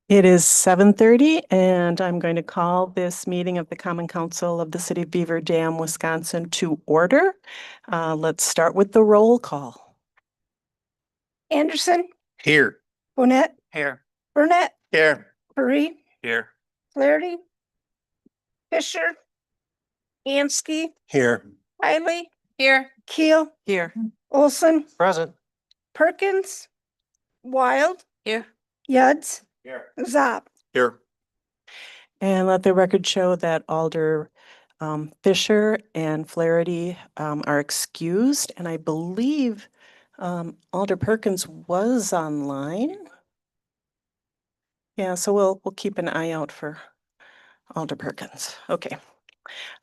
It is 7:30 and I'm going to call this meeting of the Common Council of the City of Beaver Dam, Wisconsin to order. Let's start with the roll call. Anderson, Here. Bonnet, Here. Burnett, Here. Paris, Here. Flaherty, Fisher, Ansky, Here. Hiley, here, Keel, Here. Olson, Present. Perkins, Wild, Here. Yuds, Here. Zop. Here. And let the record show that Alder Fisher and Flaherty are excused. And I believe Alder Perkins was online. Yeah, so we'll keep an eye out for Alder Perkins. Okay.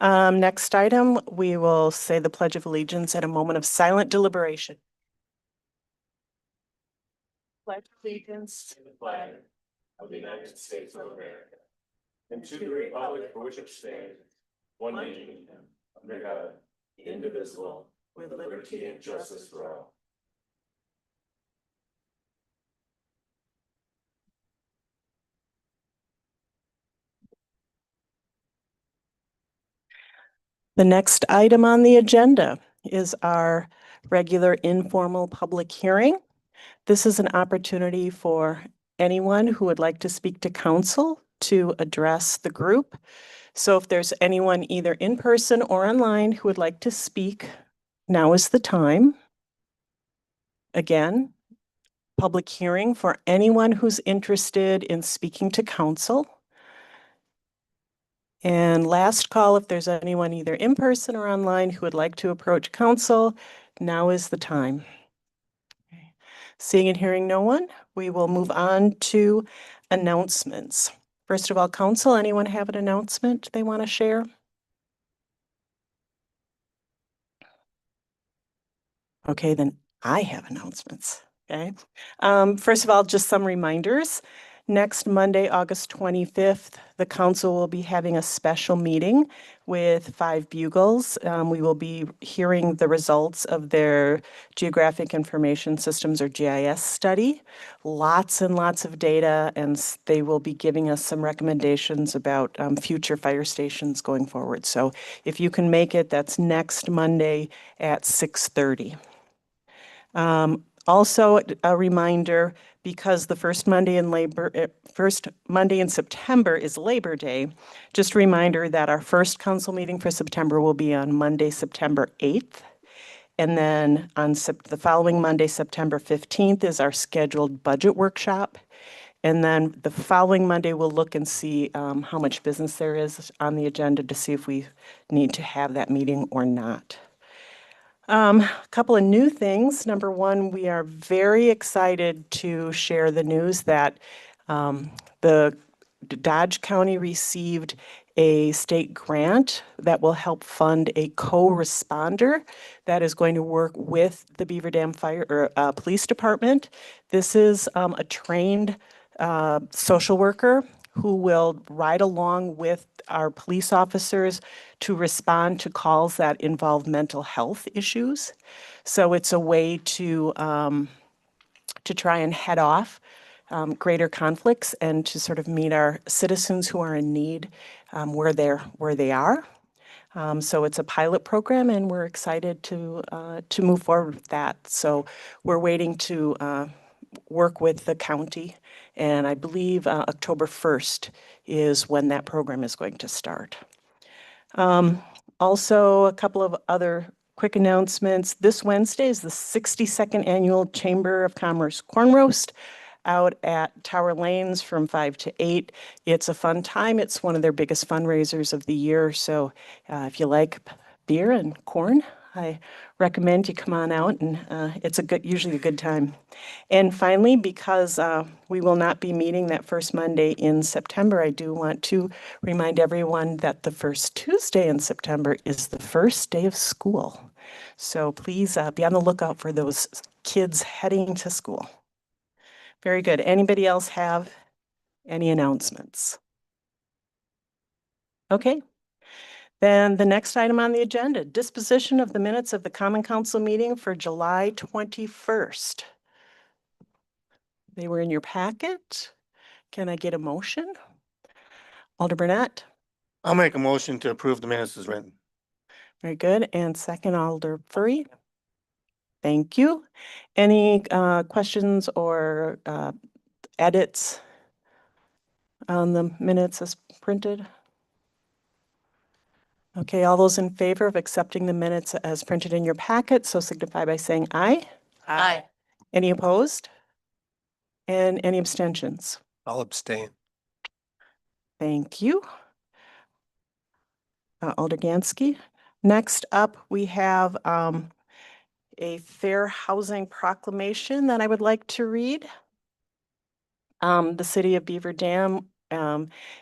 Next item, we will say the Pledge of Allegiance at a moment of silent deliberation. pledge allegiance to the flag of the United States of America and to the republic for which it stands, one nation, under God, indivisible, with liberty and justice for all. The next item on the agenda is our regular informal public hearing. This is an opportunity for anyone who would like to speak to council to address the group. So if there's anyone either in person or online who would like to speak, now is the time. Again, public hearing for anyone who's interested in speaking to council. And last call, if there's anyone either in person or online who would like to approach council, now is the time. Okay. Seeing and hearing no one, we will move on to announcements. First of all, council, anyone have an announcement they want to share? Okay, then I have announcements. Okay. First of all, just some reminders. Next Monday, August 25th, the council will be having a special meeting with Five Bugles. We will be hearing the results of their Geographic Information Systems or GIS study. Lots and lots of data, and they will be giving us some recommendations about future fire stations going forward. So if you can make it, that's next Monday at 6:30. Also, a reminder, because the first Monday in September is Labor Day, just a reminder that our first council meeting for September will be on Monday, September 8th. And then on the following Monday, September 15th, is our scheduled budget workshop. And then the following Monday, we'll look and see how much business there is on the agenda to see if we need to have that meeting or not. A couple of new things. Number one, we are very excited to share the news that the Dodge County received a state grant that will help fund a co-responder that is going to work with the Beaver Dam Police Department. This is a trained social worker who will ride along with our police officers to respond to calls that involve mental health issues. So it's a way to try and head off greater conflicts and to sort of meet our citizens who are in need where they are. So it's a pilot program, and we're excited to move forward with that. So we're waiting to work with the county, and I believe October 1st is when that program is going to start. Also, a couple of other quick announcements. This Wednesday is the 62nd Annual Chamber of Commerce Corn Roast out at Tower Lanes from 5 to 8. It's a fun time. It's one of their biggest fundraisers of the year. So if you like beer and corn, I recommend you come on out, and it's usually a good time. And finally, because we will not be meeting that first Monday in September, I do want to remind everyone that the first Tuesday in September is the first day of school. So please be on the lookout for those kids heading to school. Very good. Anybody else have any announcements? Okay. Then the next item on the agenda, disposition of the minutes of the Common Council meeting for July 21st. They were in your packet. Can I get a motion? Alder Burnett, I'll make a motion to approve the minutes as written. very good. And second, Alder Furry. Thank you. Any questions or edits on the minutes as printed? Okay, all those in favor of accepting the minutes as printed in your packet, so signify by saying aye. Aye. Any opposed? And any abstentions? I'll abstain. Thank you. Alder Gansky. Next up, we have a fair housing proclamation that I would like to read. The city of Beaver Dam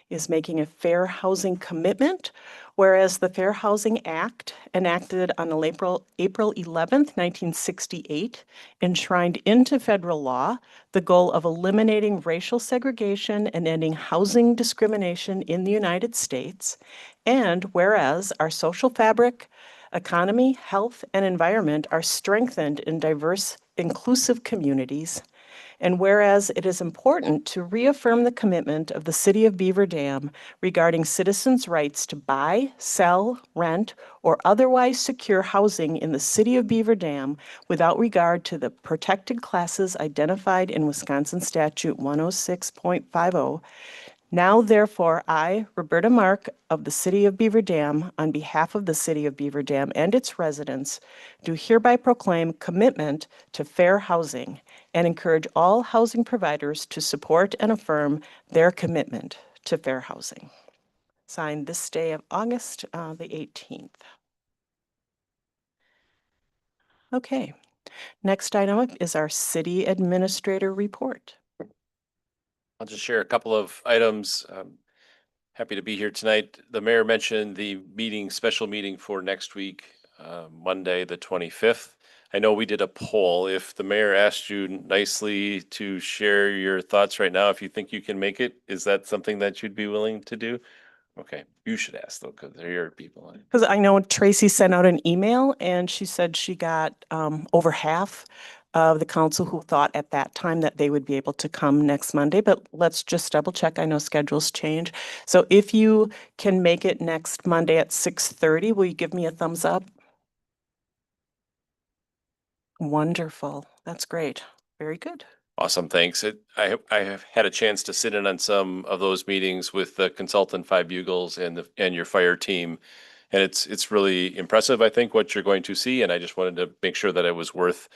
is making a fair housing commitment, whereas the Fair Housing Act, enacted on April 11th, 1968, enshrined into federal law the goal of eliminating racial segregation and ending housing discrimination in the United States. And whereas our social fabric, economy, health, and environment are strengthened in diverse, inclusive communities. And whereas it is important to reaffirm the commitment of the City of Beaver Dam regarding citizens' rights to buy, sell, rent, or otherwise secure housing in the City of Beaver Dam without regard to the protected classes identified in Wisconsin Statute 106.50, now therefore, I, Roberta Mark of the City of Beaver Dam, on behalf of the City of Beaver Dam and its residents, do hereby proclaim commitment to fair housing and encourage all housing providers to support and affirm their commitment to fair housing. Signed this day of August the 18th. Okay, next item up is our city administrator report. I'll just share a couple of items. Happy to be here tonight. The mayor mentioned the meeting, special meeting for next week, Monday, the 25th. I know we did a poll. If the mayor asked you nicely to share your thoughts right now, if you think you can make it, is that something that you'd be willing to do? Okay, you should ask though, because they're your people. Because I know Tracy sent out an email and she said she got over half of the council who thought at that time that they would be able to come next Monday, but let's just double check. I know schedules change. So if you can make it next Monday at 6:30, will you give me a thumbs up? Wonderful. That's great. Very good. Awesome, thanks. I have had a chance to sit in on some of those meetings with the consultant Five Bugles and your fire team. And it's really impressive, I think, what you're going to see. And I just wanted to make sure that it was worth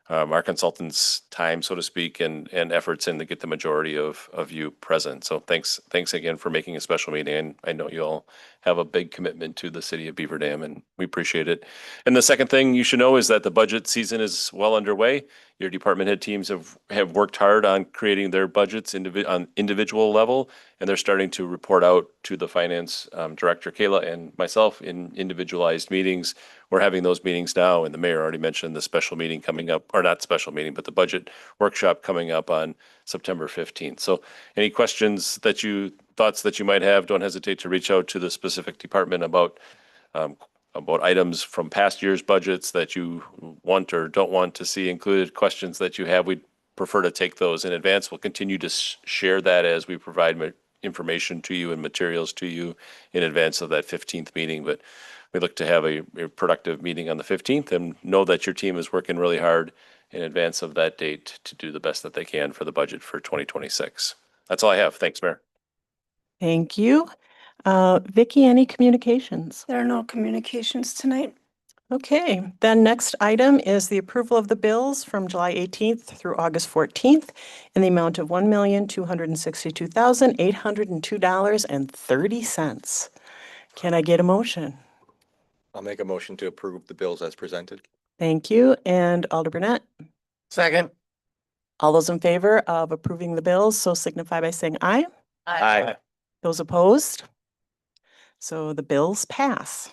our consultants' time, so to speak, and efforts in to get the majority of you present. So thanks again for making a special meeting. And I know you all have a big commitment to the city of Beaver Dam, and we appreciate it. And the second thing you should know is that the budget season is well underway. Your department head teams have worked hard on creating their budgets on individual level, and they're starting to report out to the finance director, Kayla, and myself in individualized meetings. We're having those meetings now, and the mayor already mentioned the special meeting coming up, or not special meeting, but the budget workshop coming up on September 15th. So any questions thoughts that you might have, don't hesitate to reach out to the specific department about items from past year's budgets that you want or don't want to see included, questions that you have. We'd prefer to take those in advance. We'll continue to share that as we provide information to you and materials to you in advance of that 15th meeting. But we look to have a productive meeting on the 15th and know that your team is working really hard in advance of that date to do the best that they can for the budget for 2026. That's all I have. Thanks, Mayor. Thank you. Vicki, any communications? There are no communications tonight. Okay, then next item is the approval of the bills from July 18th through August 14th in the amount of $1,262,802.30. Can I get a motion? I'll make a motion to approve the bills as presented. Thank you. And Alder Burnett, Second. all those in favor of approving the bills, so signify by saying aye. Aye. Those opposed? So the bills pass.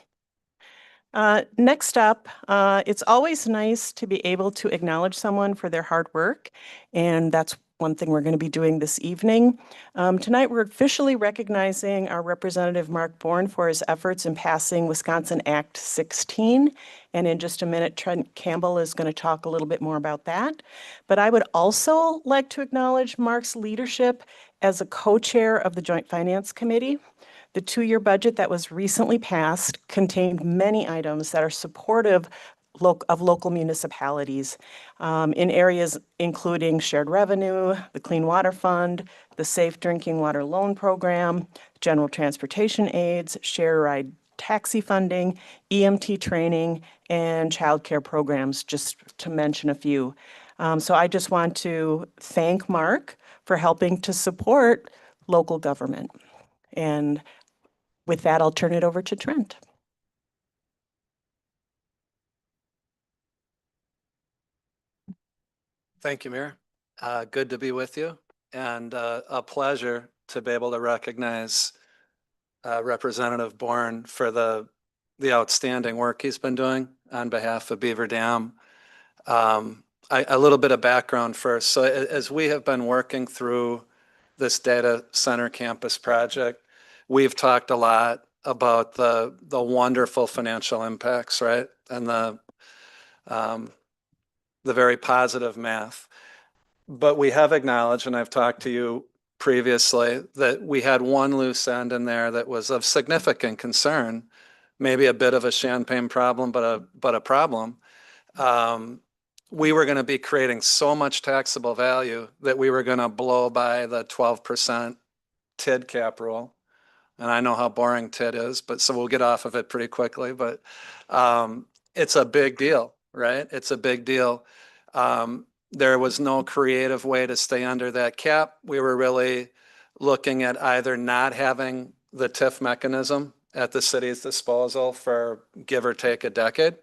Next up, it's always nice to be able to acknowledge someone for their hard work, and that's one thing we're going to be doing this evening. Tonight, we're officially recognizing our Representative Mark Bourne for his efforts in passing Wisconsin Act 16. And in just a minute, Trent Campbell is going to talk a little bit more about that. But I would also like to acknowledge Mark's leadership as a co-chair of the Joint Finance Committee. The two-year budget that was recently passed contained many items that are supportive of local municipalities in areas including shared revenue, the Clean Water Fund, the Safe Drinking Water Loan Program, general transportation aids, share ride taxi funding, EMT training, and childcare programs, just to mention a few. So I just want to thank Mark for helping to support local government. And with that, I'll turn it over to Trent. Thank you, Mayor. Good to be with you and a pleasure to be able to recognize Representative Bourne for the outstanding work he's been doing on behalf of Beaver Dam. A little bit of background first. So as we have been working through this data center campus project, we've talked a lot about the wonderful financial impacts, right? And the very positive math. But we have acknowledged, and I've talked to you previously, that we had one loose end in there that was of significant concern, maybe a bit of a champagne problem, but a problem. We were going to be creating so much taxable value that we were going to blow by the 12% TID cap rule. And I know how boring TID is, but so we'll get off of it pretty quickly. But it's a big deal, right? It's a big deal. There was no creative way to stay under that cap. We were really looking at either not having the TIF mechanism at the city's disposal for give or take a decade,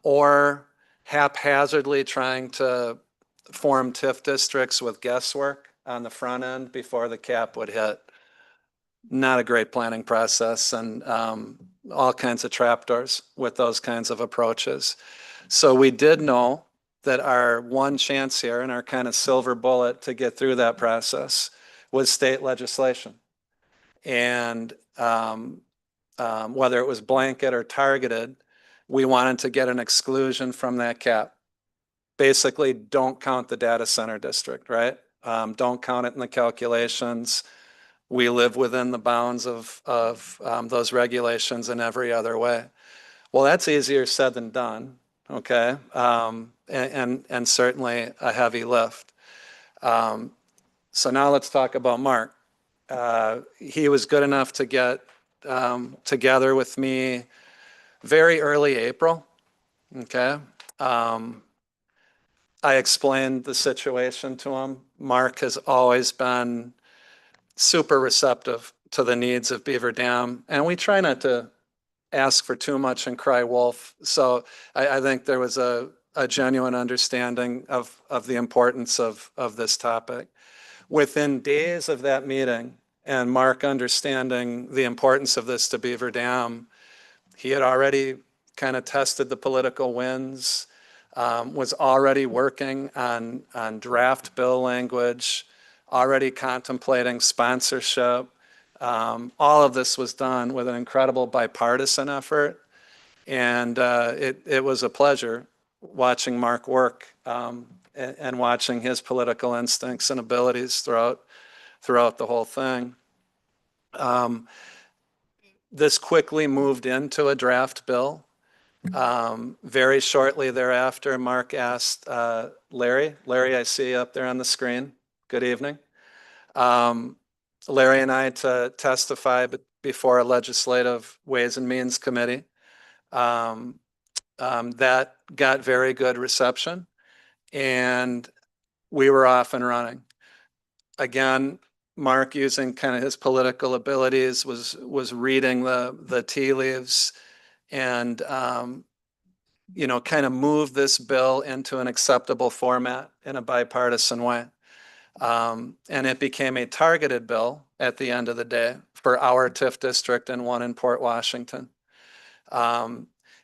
or haphazardly trying to form TIF districts with guesswork on the front end before the cap would hit. Not a great planning process, and all kinds of trapdoors with those kinds of approaches. So we did know that our one chance here and our kind of silver bullet to get through that process was state legislation. And whether it was blanket or targeted, we wanted to get an exclusion from that cap. Basically, don't count the data center district, right? Don't count it in the calculations. We live within the bounds of those regulations in every other way. Well, that's easier said than done, okay? And certainly a heavy lift. So now let's talk about Mark. He was good enough to get together with me very early April, okay? I explained the situation to him. Mark has always been super receptive to the needs of Beaver Dam, and we try not to ask for too much and cry wolf. So I think there was a genuine understanding of the importance of this topic. Within days of that meeting and Mark understanding the importance of this to Beaver Dam, he had already kind of tested the political winds, was already working on draft bill language, already contemplating sponsorship. All of this was done with an incredible bipartisan effort. And it was a pleasure watching Mark work and watching his political instincts and abilities throughout the whole thing. This quickly moved into a draft bill. Very shortly thereafter, Mark asked Larry, I see you up there on the screen. Good evening. Larry and I to testify before a legislative Ways and Means Committee. That got very good reception, and we were off and running. Again, Mark, using kind of his political abilities, was reading the tea leaves and kind of moved this bill into an acceptable format in a bipartisan way. And it became a targeted bill at the end of the day for our TIF district and one in Port Washington.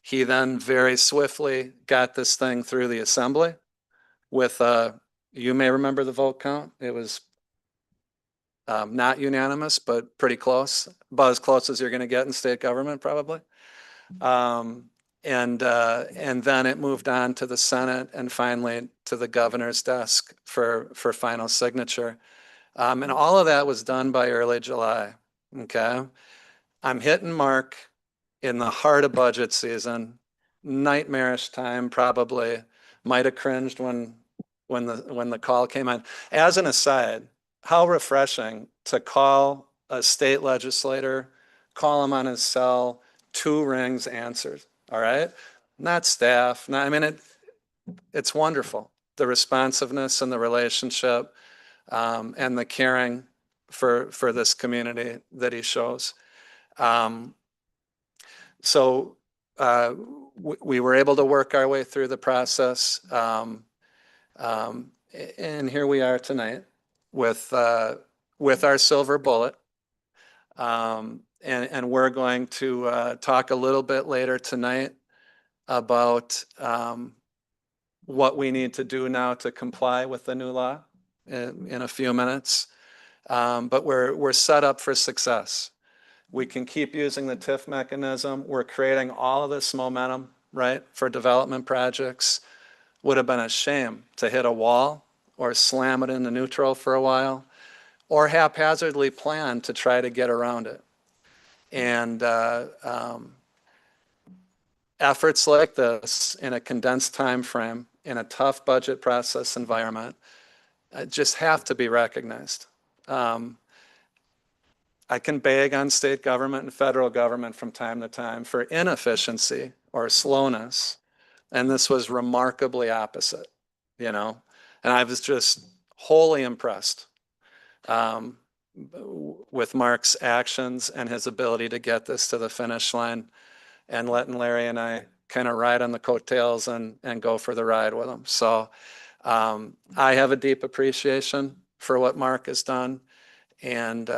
He then very swiftly got this thing through the assembly with, you may remember the vote count. It was not unanimous, but pretty close, about as close as you're going to get in state government, probably. And then it moved on to the Senate and finally to the governor's desk for final signature. And all of that was done by early July, okay? I'm hitting Mark in the heart of budget season, nightmarish time probably, might have cringed when the call came in. As an aside, how refreshing to call a state legislator, call him on his cell, 2 rings answered. All right, not staff. I mean, it's wonderful. The responsiveness and the relationship and the caring for this community that he shows. So we were able to work our way through the process, and here we are tonight with with our silver bullet. And we're going to talk a little bit later tonight about what we need to do now to comply with the new law in a few minutes. But we're set up for success. We can keep using the TIF mechanism. We're creating all of this momentum, right, for development projects. Would have been a shame to hit a wall or slam it into neutral for a while, or haphazardly plan to try to get around it. And efforts like this in a condensed time frame, in a tough budget process environment, just have to be recognized. I can beg on state government and federal government from time to time for inefficiency or slowness, and this was remarkably opposite, you know? And I was just wholly impressed with Mark's actions and his ability to get this to the finish line, and letting Larry and I kind of ride on the coattails and go for the ride with him. So I have a deep appreciation for what Mark has done, and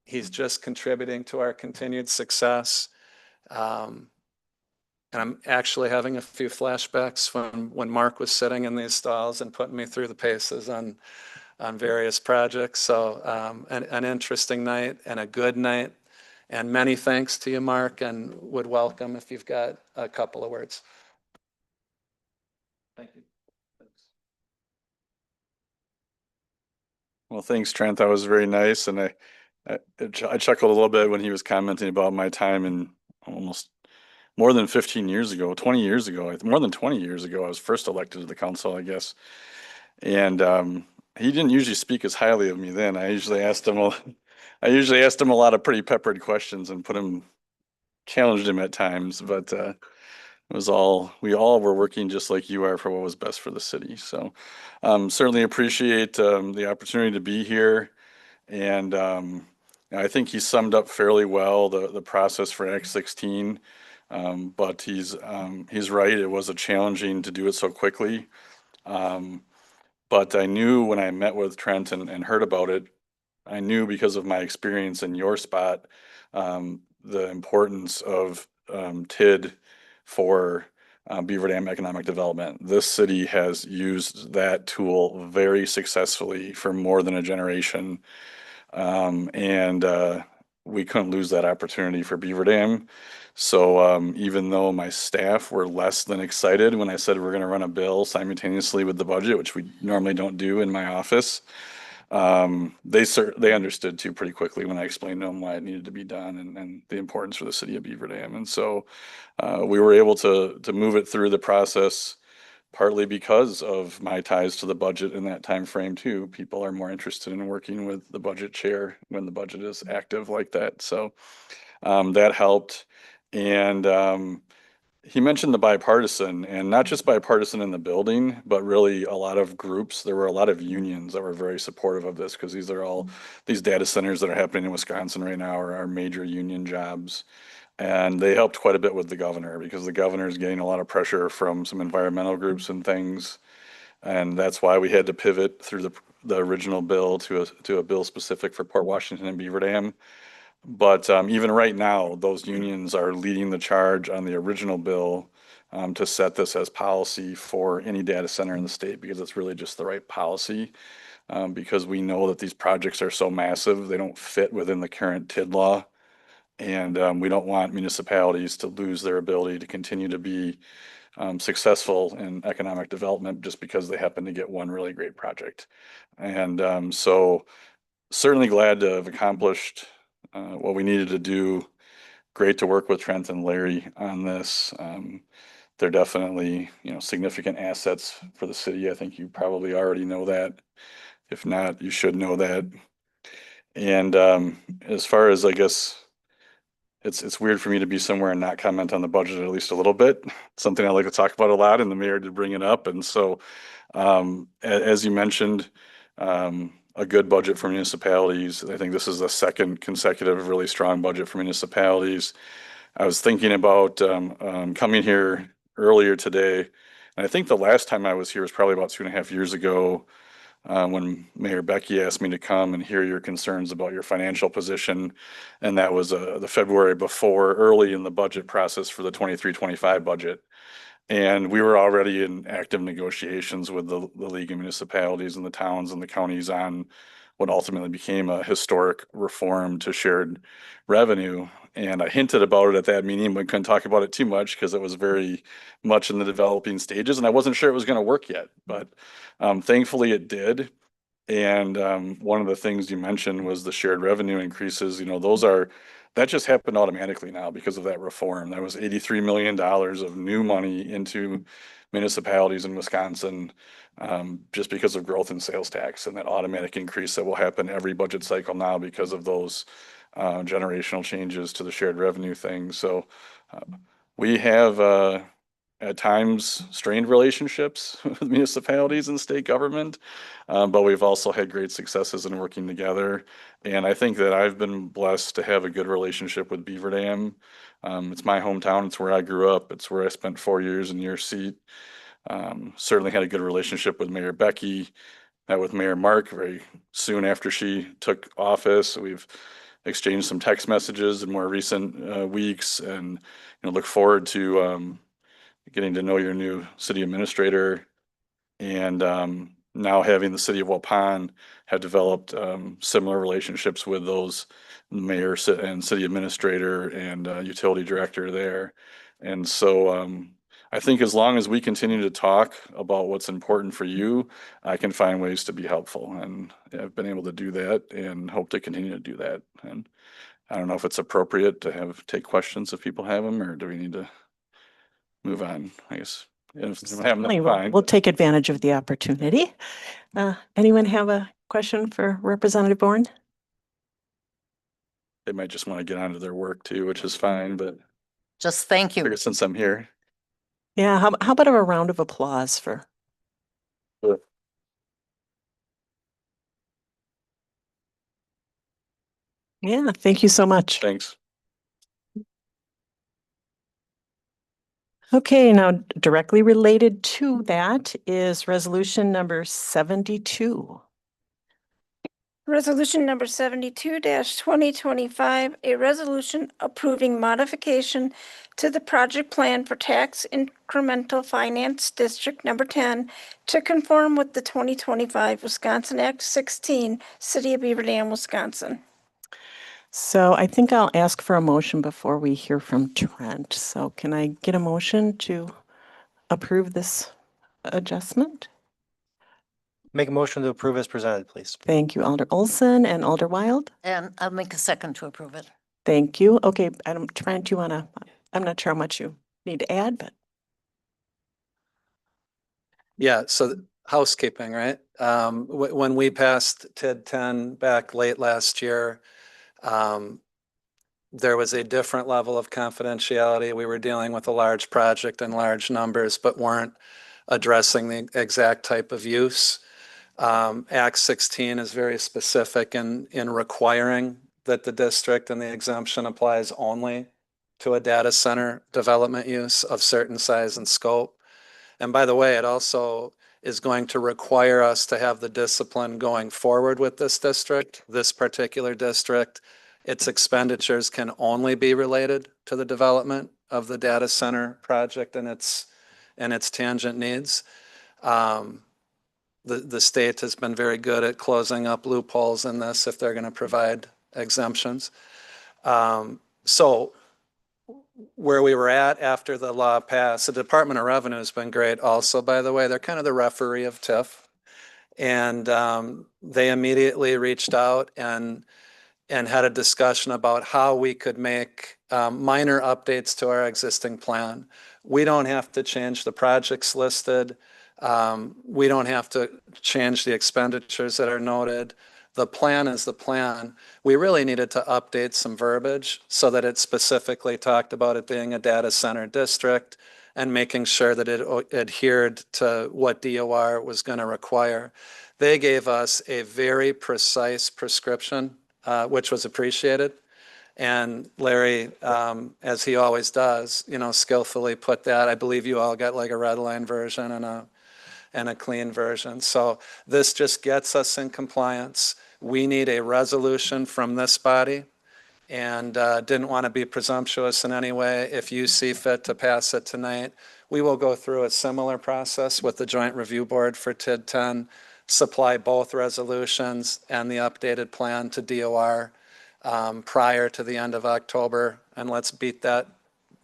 he's just contributing to our continued success. And I'm actually having a few flashbacks when Mark was sitting in these stalls and putting me through the paces on various projects. So an interesting night and a good night. And many thanks to you, Mark, and would welcome if you've got a couple of words. Thank you. Well, thanks, Trent. That was very nice. And I chuckled a little bit when he was commenting about my time in almost more than 15 years ago, 20 years ago, more than 20 years ago, I was first elected to the council, I guess. And he didn't usually speak as highly of me then. I usually asked him a lot of pretty peppered questions and challenged him at times, but we all were working just like you are for what was best for the city. So certainly appreciate the opportunity to be here. And I think he summed up fairly well the process for Act 16. But he's right. It was challenging to do it so quickly. But I knew when I met with Trent and heard about it, I knew because of my experience in your spot, the importance of TID for Beaver Dam economic development. This city has used that tool very successfully for more than a generation. And we couldn't lose that opportunity for Beaver Dam. So even though my staff were less than excited when I said we're going to run a bill simultaneously with the budget, which we normally don't do in my office, they understood too pretty quickly when I explained to them why it needed to be done and the importance for the city of Beaver Dam. And so we were able to move it through the process, partly because of my ties to the budget in that time frame too. People are more interested in working with the budget chair when the budget is active like that. So that helped. And he mentioned the bipartisan, and not just bipartisan in the building, but really a lot of groups. There were a lot of unions that were very supportive of this, because these data centers that are happening in Wisconsin right now are major union jobs. And they helped quite a bit with the governor, because the governor is getting a lot of pressure from some environmental groups and things. And that's why we had to pivot through the original bill to a bill specific for Port Washington and Beaver Dam. But even right now, those unions are leading the charge on the original bill to set this as policy for any data center in the state, because it's really just the right policy. Because we know that these projects are so massive, they don't fit within the current TID law. And we don't want municipalities to lose their ability to continue to be successful in economic development just because they happen to get one really great project. And so certainly glad to have accomplished what we needed to do. Great to work with Trent and Larry on this. They're definitely, significant assets for the city. I think you probably already know that. If not, you should know that. And as far as, I guess, it's weird for me to be somewhere and not comment on the budget at least a little bit. It's something I like to talk about a lot, and the mayor did bring it up. And so, as you mentioned, a good budget for municipalities. I think this is the second consecutive really strong budget for municipalities. I was thinking about coming here earlier today, and I think the last time I was here was probably about 2.5 years ago. when Mayor Becky asked me to come and hear your concerns about your financial position. And that was the February before, early in the budget process for the 23-25 budget. And we were already in active negotiations with the League of Municipalities and the towns and the counties on what ultimately became a historic reform to shared revenue. And I hinted about it at that meeting, but couldn't talk about it too much because it was very much in the developing stages and I wasn't sure it was going to work yet. But thankfully it did. And one of the things you mentioned was the shared revenue increases. That just happened automatically now because of that reform. That was $83 million of new money into municipalities in Wisconsin, just because of growth in sales tax and that automatic increase that will happen every budget cycle now because of those generational changes to the shared revenue thing. So we have at times strained relationships with municipalities and state government, but we've also had great successes in working together. And I think that I've been blessed to have a good relationship with Beaver Dam. It's my hometown. It's where I grew up. It's where I spent 4 years in your seat. Certainly had a good relationship with Mayor Becky, met with Mayor Mark very soon after she took office. We've exchanged some text messages in more recent weeks, and look forward to getting to know your new city administrator. And now having the city of Waupun have developed similar relationships with those mayor and city administrator and utility director there. And so I think as long as we continue to talk about what's important for you, I can find ways to be helpful. And I've been able to do that and hope to continue to do that. And I don't know if it's appropriate to take questions if people have them, or do we need to move on, I guess. If they have them, Certainly, fine. we'll take advantage of the opportunity. Anyone have a question for Representative Bourne? They might just want to get on to their work too, which is fine, but Just thank I you. figure since I'm here. Yeah, how about a round of applause for? Sure. Yeah, thank you so much. Thanks. Okay, now directly related to that is resolution number 72. Resolution number 72-2025, a resolution approving modification to the project plan for tax incremental finance district number 10 to conform with the 2025 Wisconsin Act 16, City of Beaver Dam, Wisconsin. So I think I'll ask for a motion before we hear from Trent. So can I get a motion to approve this adjustment? Make a motion to approve as presented, please. Thank you, Alder Olson and Alder Wild. And I'll make a second to approve it. Thank you. Okay, Trent, I'm not sure how much you need to add, but Yeah, so housekeeping, right? When we passed TID 10 back late last year, there was a different level of confidentiality. We were dealing with a large project and large numbers, but weren't addressing the exact type of use. Act 16 is very specific in requiring that the district and the exemption applies only to a data center development use of certain size and scope. And by the way, it also is going to require us to have the discipline going forward with this district, this particular district. Its expenditures can only be related to the development of the data center project and its tangent needs. The state has been very good at closing up loopholes in this if they're going to provide exemptions. So where we were at after the law passed, the Department of Revenue has been great also, by the way. They're kind of the referee of TIF. And they immediately reached out and had a discussion about how we could make minor updates to our existing plan. We don't have to change the projects listed. We don't have to change the expenditures that are noted. The plan is the plan. We really needed to update some verbiage so that it specifically talked about it being a data center district and making sure that it adhered to what DOR was going to require. They gave us a very precise prescription, which was appreciated. And Larry, as he always does, skillfully put that. I believe you all got like a red line version and a clean version. So this just gets us in compliance. We need a resolution from this body, and didn't want to be presumptuous in any way. If you see fit to pass it tonight, we will go through a similar process with the Joint Review Board for TID 10, supply both resolutions and the updated plan to DOR prior to the end of October, and let's beat that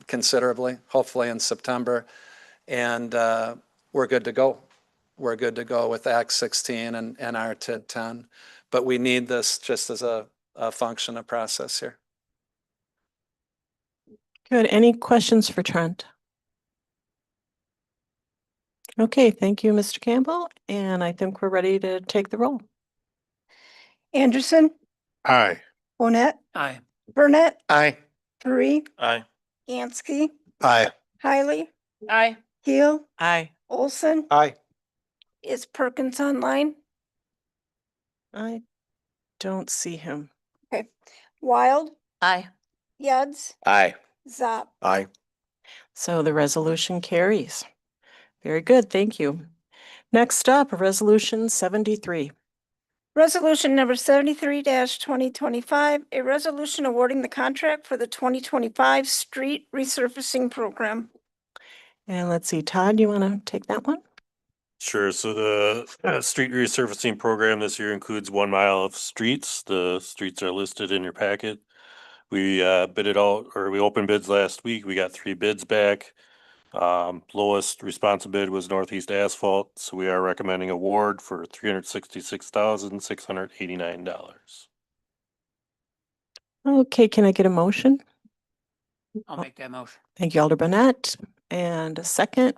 considerably, hopefully in September. And we're good to go. We're good to go with Act 16 and our TID 10. But we need this just as a function of process here. Good. Any questions for Trent? Okay, thank you, Mr. Campbell. And I think we're ready to take the roll. Anderson, Aye. Bonnet, Aye. Burnett, Aye. Bree, Aye. Gansky, Aye. Hiley, Aye. Keel, Aye. Olson. Aye. Is Perkins online? I don't see him. Wild, Aye. Yuds, Aye. Zop. Aye. So the resolution carries. Very good, thank you. Next up, Resolution 73. Resolution number 73-2025, a resolution awarding the contract for the 2025 street resurfacing program. And let's see, Todd, you want to take that one? Sure. So the street resurfacing program this year includes 1 mile of streets. The streets are listed in your packet. We bid it out, or we opened bids last week. We got 3 bids back. Lowest responsive bid was Northeast Asphalt, so we are recommending award for $366,689. Okay, can I get a motion? I'll make that motion. Thank you, Alder Bonnet. And a second.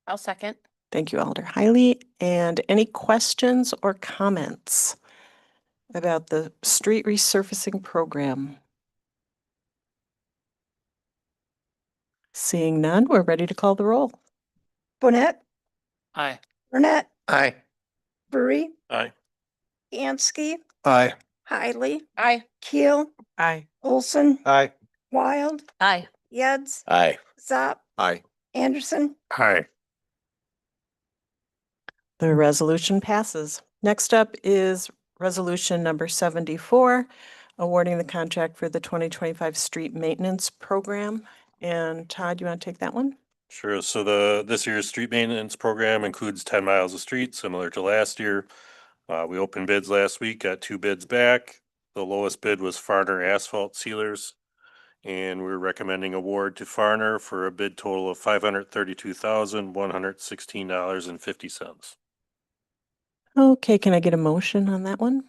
I'll second. Thank you, Alder Hiley. And any questions or comments about the street resurfacing program? Seeing none, we're ready to call the roll. Bonnet, Aye. Burnett, Aye. Bree, Aye. Gansky, Aye. Hiley, Aye. Keel, Aye. Olson, Aye. Wild, Aye. Yuds, Aye. Zop, Aye. Anderson. Aye. The resolution passes. Next up is Resolution number 74, awarding the contract for the 2025 street maintenance program. And Todd, you want to take that one? Sure. So this year's street maintenance program includes 10 miles of street, similar to last year. We opened bids last week, got 2 bids back. The lowest bid was Farner Asphalt Sealers, and we're recommending award to Farner for a bid total of $532,116.50. Okay, can I get a motion on that one?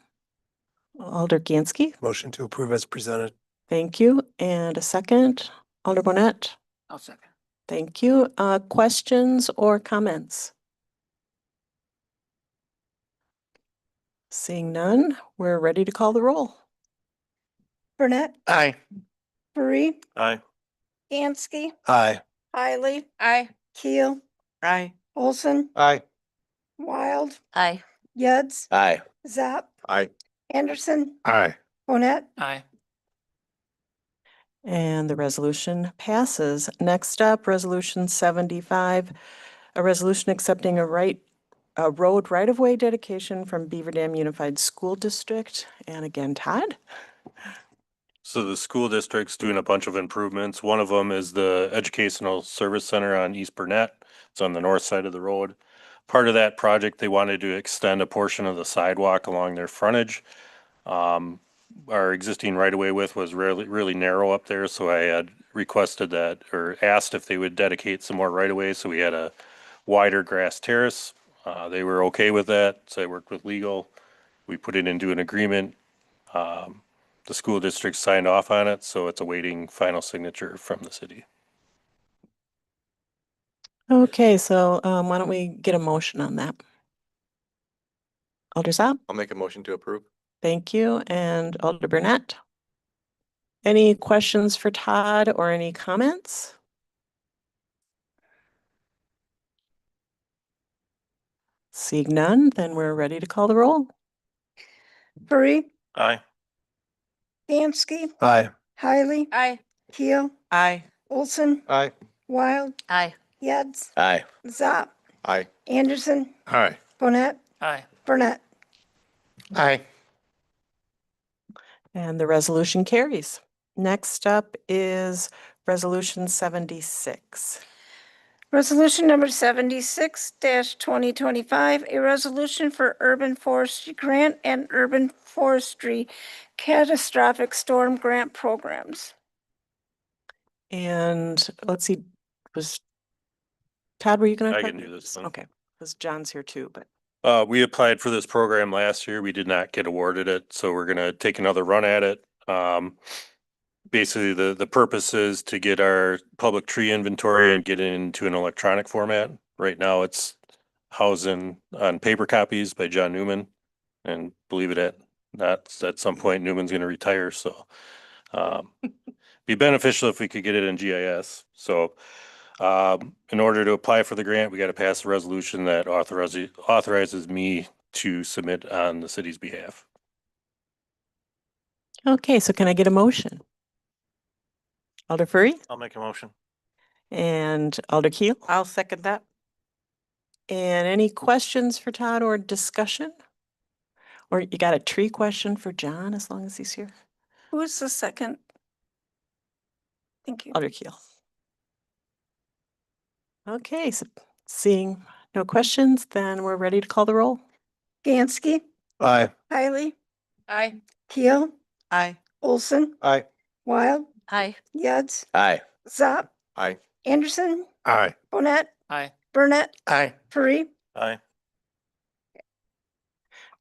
Alder Gansky, Motion to approve as presented. thank you. And a second, Alder Bonnet, I'll second. thank you. Questions or comments? Seeing none, we're ready to call the roll. Burnett, Aye. Bree, Aye. Gansky, Aye. Hiley, Aye. Keel, Aye. Olson, Aye. Wild, Aye. Yuds, Aye. Zop, Aye. Anderson, Aye. Bonnet. Aye. And the resolution passes. Next up, Resolution 75, a resolution accepting a road right-of-way dedication from Beaver Dam Unified School District. And again, Todd? So the school district's doing a bunch of improvements. One of them is the Educational Service Center on East Burnett. It's on the north side of the road. Part of that project, they wanted to extend a portion of the sidewalk along their frontage. Our existing right-of-way width was really narrow up there, so I had requested that, or asked if they would dedicate some more right-of-way, so we had a wider grass terrace. They were okay with that, so I worked with legal. We put it into an agreement. The school district signed off on it, so it's awaiting final signature from the city. Okay, so why don't we get a motion on that? Alder Zop, I'll make a motion to approve. thank you, and Alder Burnett. Any questions for Todd or any comments? Seeing none, then we're ready to call the roll. Bree, Aye. Gansky, Aye. Hiley, Aye. Keel, Aye. Olson, Aye. Wild, Aye. Yuds, Aye. Zop, Aye. Anderson, Aye. Bonnet, Aye. Burnett. Aye. And the resolution carries. Next up is Resolution 76. Resolution number 76-2025, a resolution for urban forestry grant and urban forestry catastrophic storm grant programs. And let's see, was Todd, were you gonna? I talk- can do this one. Okay, because John's here too, but We applied for this program last year. We did not get awarded it, so we're gonna take another run at it. Basically, the purpose is to get our public tree inventory and get it into an electronic format. Right now, it's housed on paper copies by John Newman. And believe it or not, at some point Newman's gonna retire, so be beneficial if we could get it in GIS. So in order to apply for the grant, we got to pass a resolution that authorizes me to submit on the city's behalf. okay, so can I get a motion? Alder Furry I'll make a motion. and Alder Keel? I'll second that. And any questions for Todd or discussion? Or you got a tree question for John as long as he's here? Who is the second? Thank you. Alder Keel. Okay, so seeing no questions, then we're ready to call the roll. Gansky, Aye. Hiley, Aye. Keel, Aye. Olson, Aye. Wild, Aye. Yads, Aye. Zop, Aye. Anderson, Aye. Bonnet, Aye. Burnett, Aye. Paris. Aye.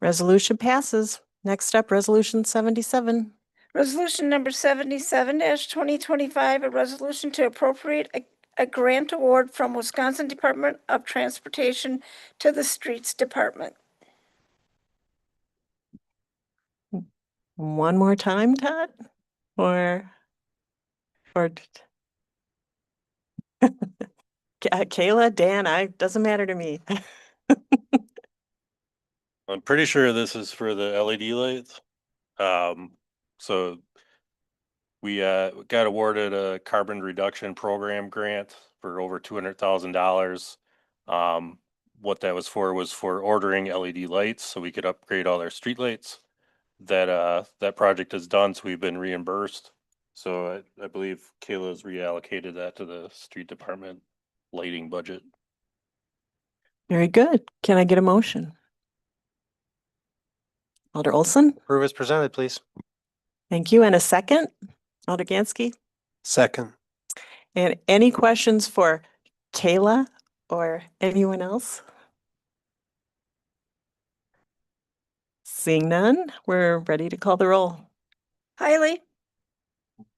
Resolution passes. Next up, Resolution 77. Resolution number 77-2025, a resolution to appropriate a grant award from Wisconsin Department of Transportation to the Streets Department. One more time, Todd? Or Kayla, Dan, doesn't matter to me. I'm pretty sure this is for the LED lights. So we got awarded a carbon reduction program grant for over $200,000. What that was for ordering LED lights so we could upgrade all our street lights. That project is done, so we've been reimbursed. So I believe Kayla's reallocated that to the street department lighting budget. Very good. Can I get a motion? Alder Olson, Approve as presented, please. thank you. And a second? Alder Gansky? Second. And any questions for Kayla or anyone else? Seeing none, we're ready to call the roll. Hiley,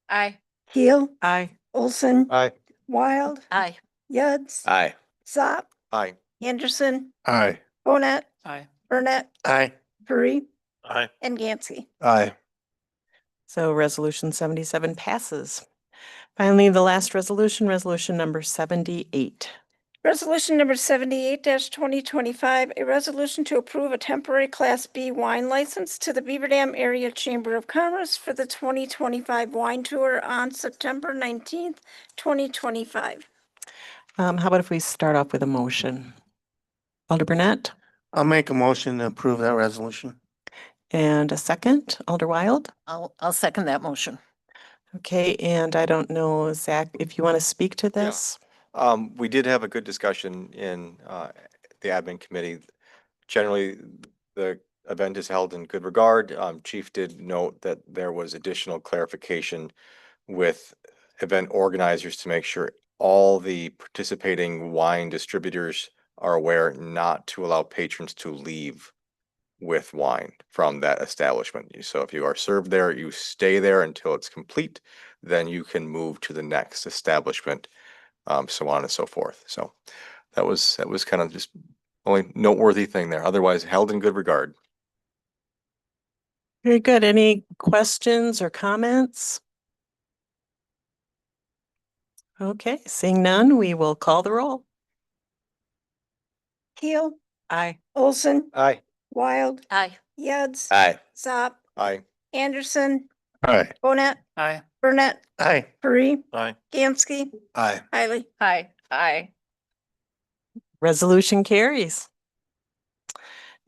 Aye. Keel, Aye. Olson, Aye. Wild, Aye. Yads, Aye. Zop, Aye. Anderson, Aye. Bonnet, Aye. Burnett, Aye. Paris, Aye. and Gansky. Aye. So Resolution 77 passes. Finally, the last resolution, Resolution number 78. Resolution number 78-2025, a resolution to approve a temporary Class B wine license to the Beaver Dam Area Chamber of Commerce for the 2025 wine tour on September 19th, 2025. How about if we start off with a motion? Alder Burnett I'll make a motion to approve that resolution. and a second, Alder Wild. I'll second that motion. Okay, and I don't know, Zach, if you want to speak to Yeah. this? We did have a good discussion in the admin committee. Generally, the event is held in good regard. Chief did note that there was additional clarification with event organizers to make sure all the participating wine distributors are aware not to allow patrons to leave with wine from that establishment. So if you are served there, you stay there until it's complete, then you can move to the next establishment, so on and so forth. So that was kind of just only noteworthy thing there. Otherwise, held in good regard. Very good. Any questions or comments? Okay, seeing none, we will call the roll. Keel, Aye. Olson, Aye. Wild, Aye. Yads, Aye. Zop, Aye. Anderson, Aye. Bonnet, Aye. Burnett, Aye. Paris, Aye. Gansky, Aye. Hiley. Aye. Aye. Resolution carries.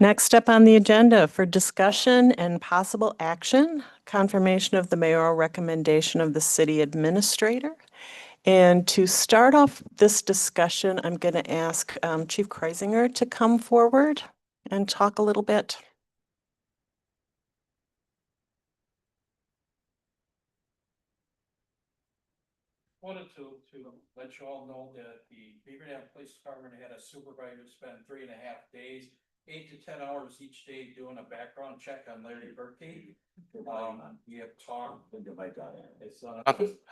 Next up on the agenda for discussion and possible action, confirmation of the mayoral recommendation of the city administrator. And to start off this discussion, I'm going to ask Chief Kreisinger to come forward and talk a little bit. Wanted to let you all know that the Beaver Dam Police Department had a supervisor spend 3.5 days, 8 to 10 hours each day doing a background check on Larry Berkey. We have talked.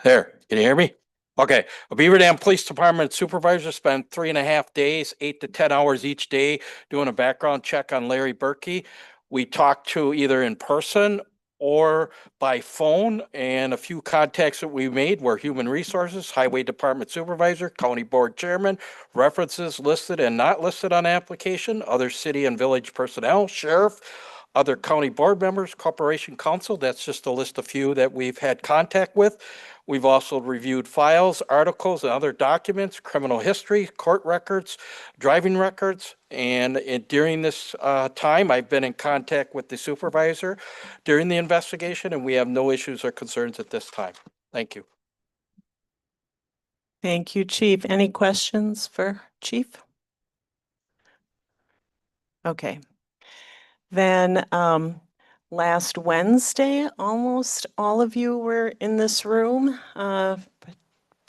There, can you hear me? Okay, a Beaver Dam Police Department supervisor spent 3.5 days, 8 to 10 hours each day doing a background check on Larry Berkey. We talked to either in person or by phone, and a few contacts that we made were Human Resources, Highway Department Supervisor, County Board Chairman, references listed and not listed on application, other city and village personnel, sheriff, other county board members, corporation counsel. That's just a list of few that we've had contact with. We've also reviewed files, articles, and other documents, criminal history, court records, driving records. And during this time, I've been in contact with the supervisor during the investigation, and we have no issues or concerns at this time. Thank you. Thank you, Chief. Any questions for Chief? Okay. Then last Wednesday, almost all of you were in this room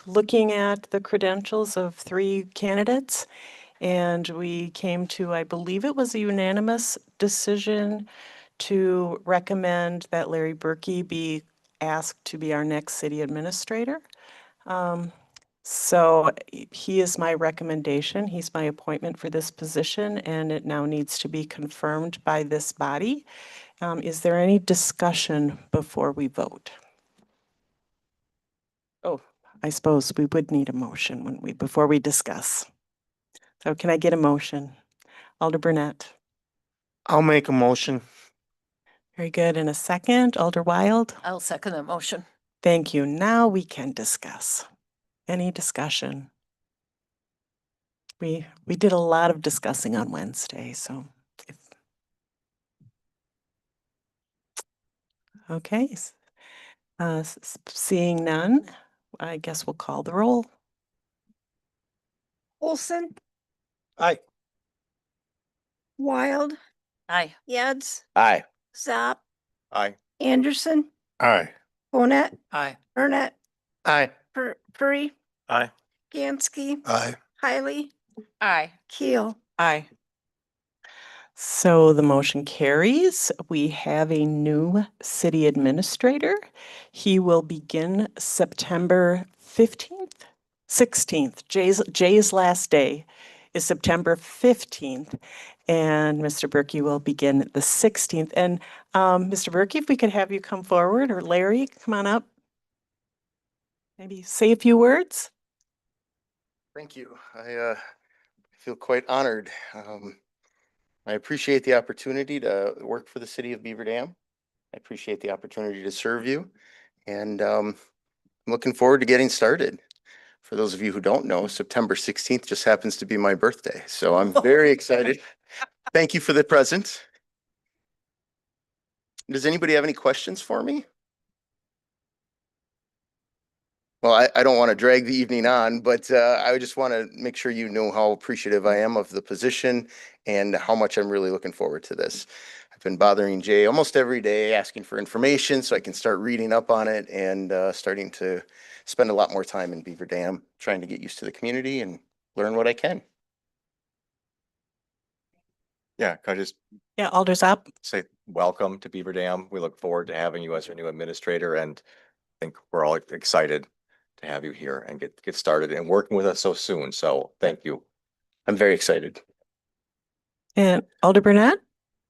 looking at the credentials of 3 candidates. And we came to, I believe it was a unanimous decision to recommend that Larry Berkey be asked to be our next city administrator. So he is my recommendation. He's my appointment for this position, and it now needs to be confirmed by this body. Is there any discussion before we vote? Oh, I suppose we would need a motion before we discuss. So can I get a motion? Alder Burnett. I'll make a motion. Very good. In a second, Alder Wild. I'll second that motion. Thank you. Now we can discuss. Any discussion? We did a lot of discussing on Wednesday, so okay. Seeing none, I guess we'll call the roll. Olson, Aye. Wild, Aye. Yads, Aye. Zop, Aye. Anderson, Aye. Bonet, Aye. Burnett, Aye. Puri, Aye. Gansky, Aye. Hiley, Aye. Keel. Aye. So the motion carries. We have a new city administrator. He will begin September 15th, 16th. Jay's last day is September 15th, and Mr. Berkey will begin the 16th. And Mr. Berkey, if we could have you come forward, or Larry, come on up. Maybe say a few words. Thank you. I feel quite honored. I appreciate the opportunity to work for the city of Beaver Dam. I appreciate the opportunity to serve you, and I'm looking forward to getting started. For those of you who don't know, September 16th just happens to be my birthday, so I'm very excited. Thank you for the present. Does anybody have any questions for me? Well, I don't want to drag the evening on, but I just want to make sure you know how appreciative I am of the position and how much I'm really looking forward to this. I've been bothering Jay almost every day, asking for information so I can start reading up on it and starting to spend a lot more time in Beaver Dam, trying to get used to the community and learn what I can. Yeah, can I just Yeah, Alder's up. say welcome to Beaver Dam. We look forward to having you as our new administrator, and I think we're all excited to have you here and get started and working with us so soon. So thank you. I'm very excited. And Alder Burnett?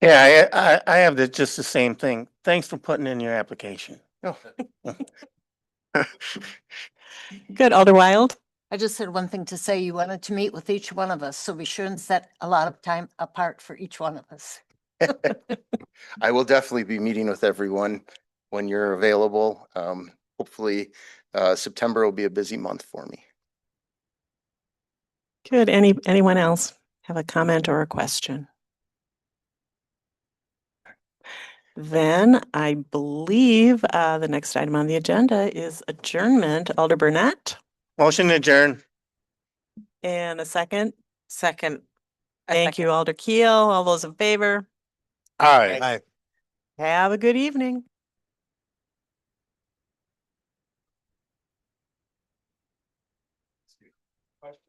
Yeah, I have just the same thing. Thanks for putting in your application. Oh. Good. Alder Wild? I just had one thing to say. You wanted to meet with each one of us, so we shouldn't set a lot of time apart for each one of us. I will definitely be meeting with everyone when you're available. Hopefully, September will be a busy month for me. Good. Anyone else have a comment or a question? Then I believe the next item on the agenda is adjournment. Alder Burnett, Motion to adjourn. and a second. Second. Thank you, Alder Keel. All those in favor, Aye. have a good evening.